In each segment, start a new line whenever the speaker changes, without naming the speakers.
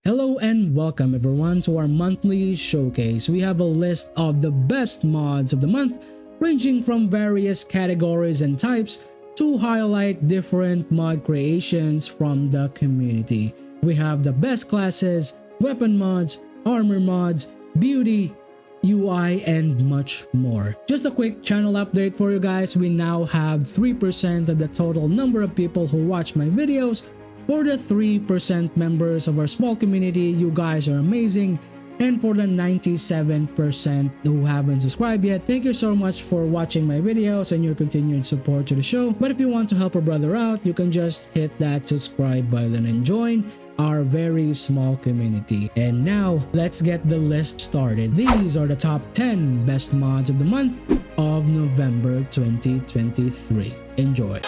Hello and welcome everyone to our monthly showcase. We have a list of the best mods of the month, ranging from various categories and types to highlight different mod creations from the community. We have the best classes, weapon mods, armor mods, beauty, UI, and much more. Just a quick channel update for you guys. We now have 3% of the total number of people who watch my videos. For the 3% members of our small community, you guys are amazing. And for the 97% who haven't subscribed yet, thank you so much for watching my videos and your continued support to the show. But if you want to help a brother out, you can just hit that subscribe button and join our very small community. And now, let's get the list started. These are the top 10 best mods of the month of November 2023. Enjoy!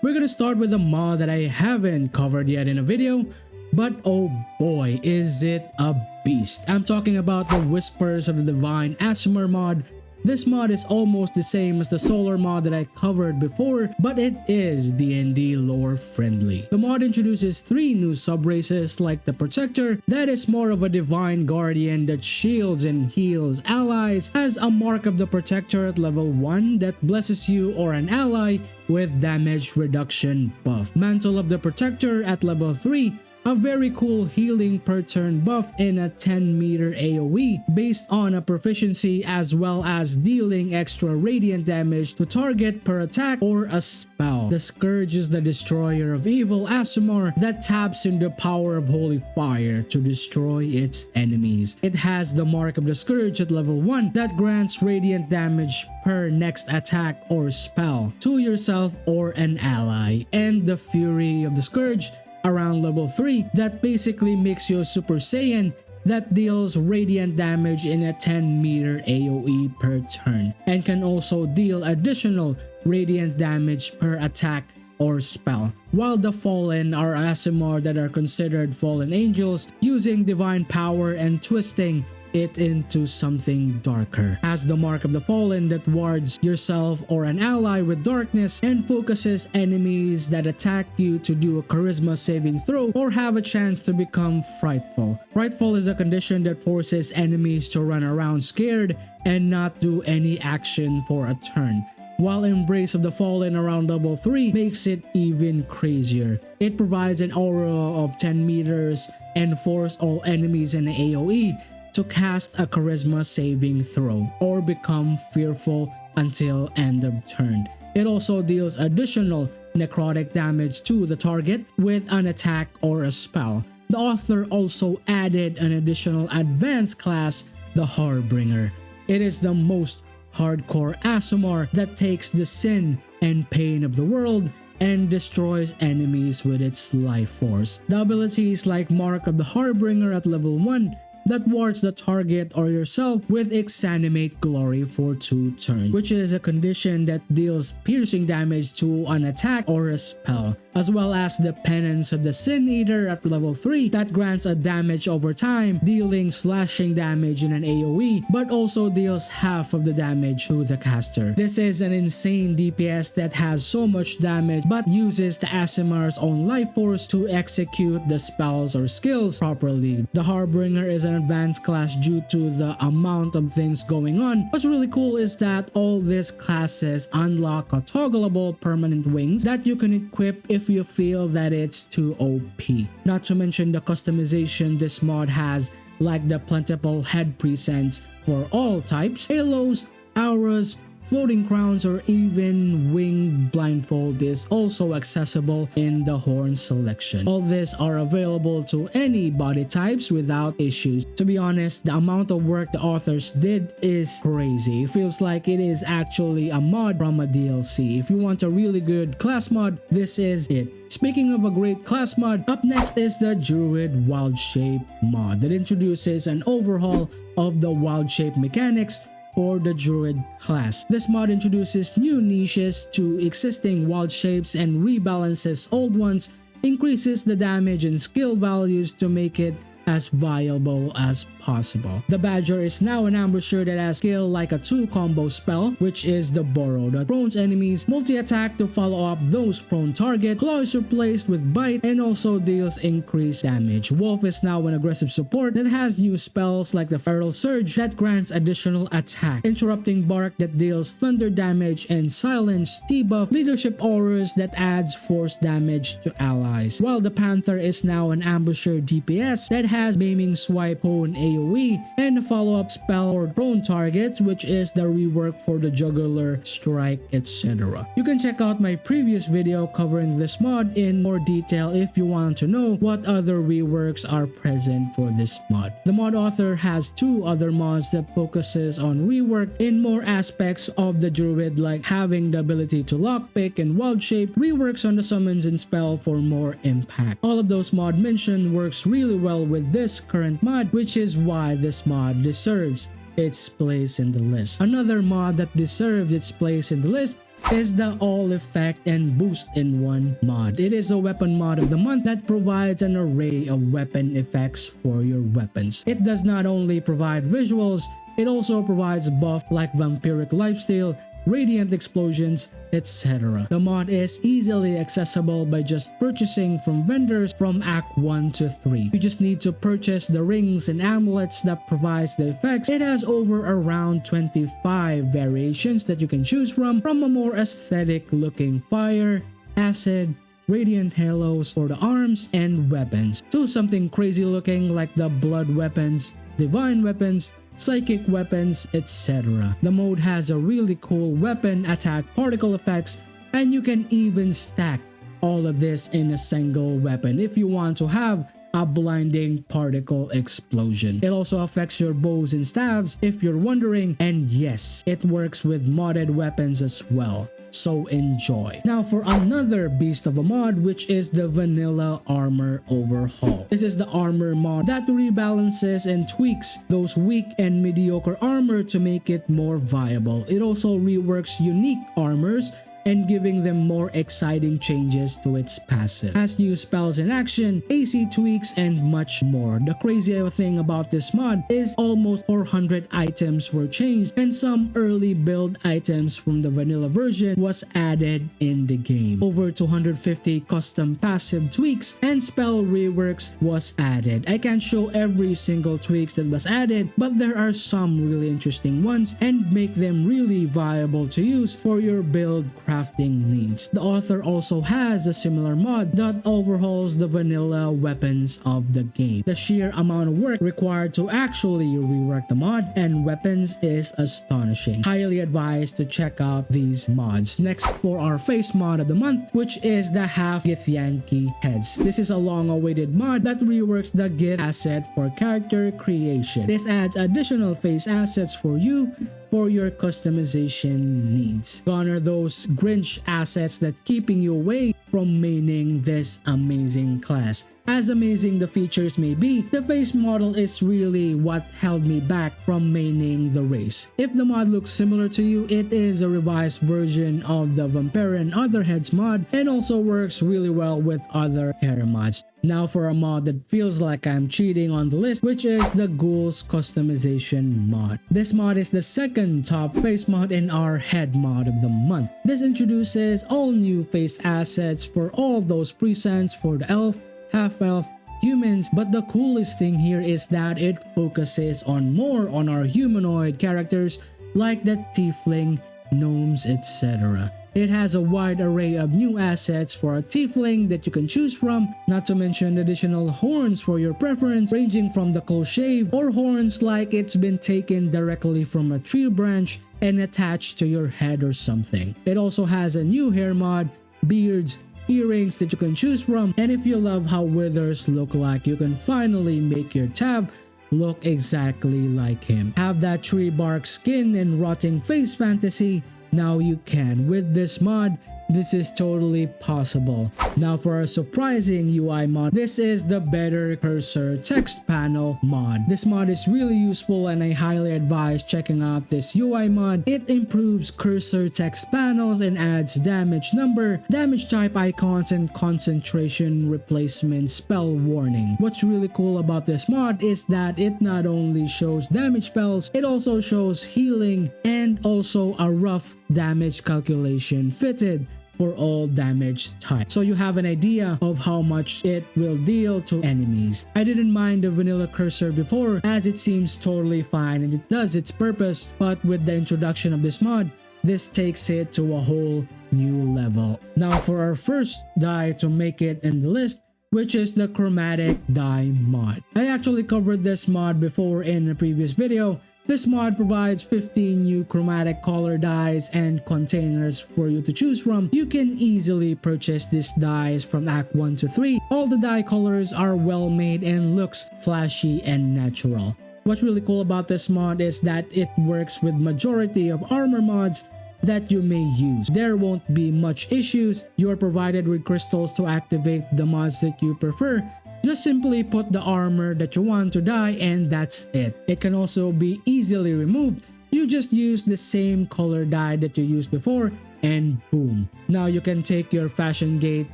We're gonna start with a mod that I haven't covered yet in a video, but oh boy, is it a beast. I'm talking about the Whispers of the Divine Aasimar mod. This mod is almost the same as the Solar mod that I covered before, but it is D&D lore friendly. The mod introduces 3 new sub-races like the Protector, that is more of a divine guardian that shields and heals allies, has a mark of the Protector at level 1 that blesses you or an ally with damage reduction buff. Mantle of the Protector at level 3, a very cool healing per turn buff in a 10-meter AoE based on a proficiency, as well as dealing extra radiant damage to target per attack or a spell. The Scourge is the destroyer of evil Aasimar that taps in the power of holy fire to destroy its enemies. It has the mark of the Scourge at level 1 that grants radiant damage per next attack or spell to yourself or an ally, and the Fury of the Scourge around level 3 that basically makes you a Super Saiyan that deals radiant damage in a 10-meter AoE per turn and can also deal additional radiant damage per attack or spell. While the Fallen are Aasimar that are considered fallen angels, using divine power and twisting it into something darker. Has the mark of the Fallen that wards yourself or an ally with darkness and focuses enemies that attack you to do a charisma saving throw or have a chance to become frightful. Frightful is a condition that forces enemies to run around scared and not do any action for a turn, while Embrace of the Fallen around level 3 makes it even crazier. It provides an aura of 10 meters and forces all enemies in the AoE to cast a charisma saving throw or become fearful until end of turn. It also deals additional necrotic damage to the target with an attack or a spell. The author also added an additional advanced class, the Harbinger. It is the most hardcore Aasimar that takes the sin and pain of the world and destroys enemies with its life force. The abilities like Mark of the Harbinger at level 1 that wards the target or yourself with Exanimate Glory for 2 turns, which is a condition that deals piercing damage to an attack or a spell, as well as the Penance of the Sin Eater at level 3 that grants a damage over time, dealing slashing damage in an AoE, but also deals half of the damage to the caster. This is an insane DPS that has so much damage but uses the Aasimar's own life force to execute the spells or skills properly. The Harbinger is an advanced class due to the amount of things going on. What's really cool is that all these classes unlock a toggleable permanent wings that you can equip if you feel that it's too OP. Not to mention the customization this mod has, like the plentiful head presents for all types, halos, auras, floating crowns, or even winged blindfold is also accessible in the horn selection. All these are available to any body types without issues. To be honest, the amount of work the authors did is crazy. It feels like it is actually a mod from a DLC. If you want a really good class mod, this is it. Speaking of a great class mod, up next is the Druid Wildshape mod that introduces an overhaul of the Wildshape mechanics for the Druid class. This mod introduces new niches to existing wild shapes and rebalances old ones, increases the damage and skill values to make it as viable as possible. The Badger is now an ambusher that has skill like a 2 combo spell, which is the Burrow that prones enemies, multi-attack to follow up those prone targets, Claw is replaced with Bite, and also deals increased damage. Wolf is now an aggressive support that has new spells like the Feral Surge that grants additional attack, Interrupting Bark that deals thunder damage, and Silence debuff Leadership Auras that adds force damage to allies. While the Panther is now an ambusher DPS that has Maiming Swipe, Hone AoE, and a follow-up spell for prone targets, which is the rework for the Juggler, Strike, etc. You can check out my previous video covering this mod in more detail if you want to know what other reworks are present for this mod. The mod author has 2 other mods that focuses on rework in more aspects of the Druid, like having the ability to lockpick and Wildshape, reworks on the summons and spell for more impact. All of those mod mentioned works really well with this current mod, which is why this mod deserves its place in the list. Another mod that deserves its place in the list is the All Effect and Boost in One mod. It is a weapon mod of the month that provides an array of weapon effects for your weapons. It does not only provide visuals, it also provides buff like Vampiric Lifesteal, Radiant Explosions, etc. The mod is easily accessible by just purchasing from vendors from Act 1 to 3. You just need to purchase the rings and amulets that provides the effects. It has over around 25 variations that you can choose from a more aesthetic looking fire, acid, radiant halos for the arms and weapons, to something crazy looking like the blood weapons, divine weapons, psychic weapons, etc. The mode has a really cool weapon attack particle effects, and you can even stack all of this in a single weapon if you want to have a blinding particle explosion. It also affects your bows and staves if you're wondering, and yes, it works with modded weapons as well. So enjoy. Now for another beast of a mod, which is the Vanilla Armor Overhaul. This is the armor mod that rebalances and tweaks those weak and mediocre armor to make it more viable. It also reworks unique armors and giving them more exciting changes to its passive. Has new spells in action, AC tweaks, and much more. The crazy thing about this mod is almost 400 items were changed, and some early build items from the vanilla version was added in the game. Over 250 custom passive tweaks and spell reworks was added. I can't show every single tweaks that was added, but there are some really interesting ones and make them really viable to use for your build crafting needs. The author also has a similar mod that overhauls the vanilla weapons of the game. The sheer amount of work required to actually rework the mod and weapons is astonishing. Highly advised to check out these mods. Next for our face mod of the month, which is the Half-Githyanki Heads. This is a long-awaited mod that reworks the Gith asset for character creation. This adds additional face assets for you for your customization needs. Gone are those Grinch assets that keeping you away from maining this amazing class. As amazing the features may be, the face model is really what held me back from maining the race. If the mod looks similar to you, it is a revised version of the Vampirian Other Heads mod and also works really well with other hair mods. Now for a mod that feels like I'm cheating on the list, which is the Ghouls customization mod. This mod is the second top face mod in our head mod of the month. This introduces all new face assets for all those presets for the elf, half-elf, humans, but the coolest thing here is that it focuses more on our humanoid characters like the tiefling, gnomes, etc. It has a wide array of new assets for a tiefling that you can choose from, not to mention additional horns for your preference, ranging from the close shave or horns like it's been taken directly from a tree branch and attached to your head or something. It also has a new hair mod, beards, earrings that you can choose from, and if you love how withers look like, you can finally make your tab look exactly like him. Have that tree bark skin and rotting face fantasy? Now you can with this mod, this is totally possible. Now for a surprising UI mod, this is the Better Cursor Text Panel mod. This mod is really useful and I highly advise checking out this UI mod. It improves cursor text panels and adds damage number, damage type icons, and concentration replacement spell warning. What's really cool about this mod is that it not only shows damage spells, it also shows healing and also a rough damage calculation fitted for all damage types, so you have an idea of how much it will deal to enemies. I didn't mind the vanilla cursor before as it seems totally fine and it does its purpose, but with the introduction of this mod, this takes it to a whole new level. Now for our first dye to make it in the list, which is the Chromatic Dye mod. I actually covered this mod before in a previous video. This mod provides 15 new chromatic color dyes and containers for you to choose from. You can easily purchase these dyes from Act 1 to 3. All the dye colors are well made and looks flashy and natural. What's really cool about this mod is that it works with majority of armor mods that you may use. There won't be much issues. You're provided with crystals to activate the mods that you prefer. Just simply put the armor that you want to dye and that's it. It can also be easily removed. You just use the same color dye that you used before and boom. Now you can take your fashion gate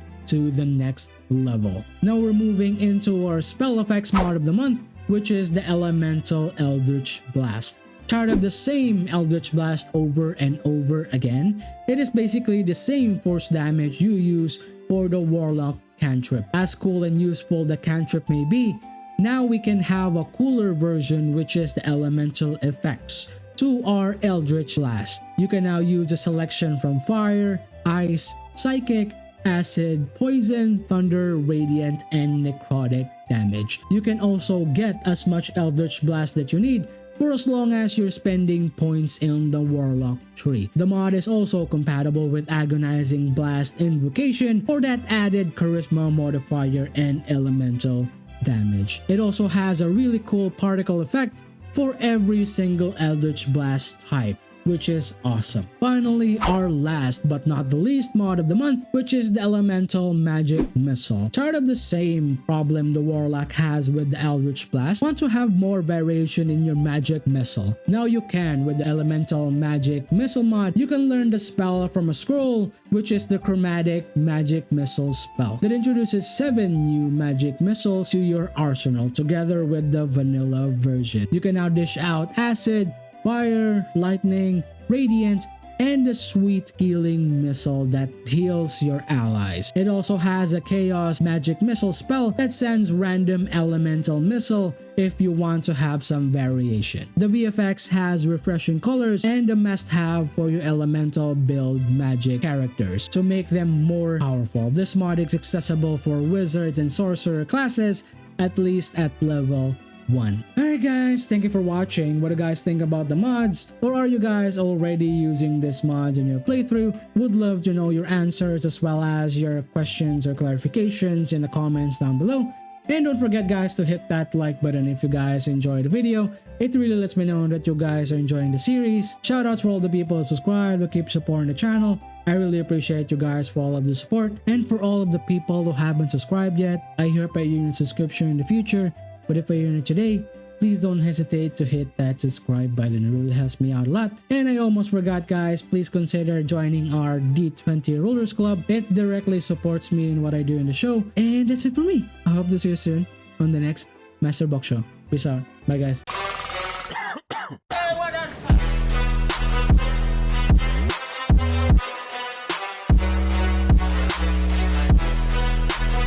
to the next level. Now we're moving into our spell effects mod of the month, which is the Elemental Eldritch Blast. Tired of the same Eldritch Blast over and over again? It is basically the same force damage you use for the Warlock cantrip. As cool and useful the cantrip may be, now we can have a cooler version, which is the elemental effects to our Eldritch Blast. You can now use a selection from fire, ice, psychic, acid, poison, thunder, radiant, and necrotic damage. You can also get as much Eldritch Blast that you need for as long as you're spending points in the Warlock tree. The mod is also compatible with Agonizing Blast Invocation for that added charisma modifier and elemental damage. It also has a really cool particle effect for every single Eldritch Blast type, which is awesome. Finally, our last but not the least mod of the month, which is the Elemental Magic Missile. Tired of the same problem the Warlock has with the Eldritch Blast? Want to have more variation in your Magic Missile? Now you can with the Elemental Magic Missile mod. You can learn the spell from a scroll, which is the Chromatic Magic Missile spell that introduces 7 new magic missiles to your arsenal together with the vanilla version. You can now dish out acid, fire, lightning, radiant, and the sweet healing missile that heals your allies. It also has a chaos magic missile spell that sends random elemental missile if you want to have some variation. The VFX has refreshing colors and a must-have for your elemental build magic characters to make them more powerful. This mod is accessible for wizards and sorcerer classes, at least at level 1. Alright guys, thank you for watching. What do you guys think about the mods? Or are you guys already using this mods in your playthrough? Would love to know your answers as well as your questions or clarifications in the comments down below. And don't forget guys to hit that like button if you guys enjoyed the video. It really lets me know that you guys are enjoying the series. Shoutouts for all the people who subscribe who keep supporting the channel. I really appreciate you guys for all of the support. And for all of the people who haven't subscribed yet, I hope I use a subscription in the future. But if you're here today, please don't hesitate to hit that subscribe button. It really helps me out a lot. And I almost forgot guys, please consider joining our D20 Rollers Club. It directly supports me in what I do in the show. And that's it for me. I hope to see you soon on the next Master Box Show. Peace out. Bye guys.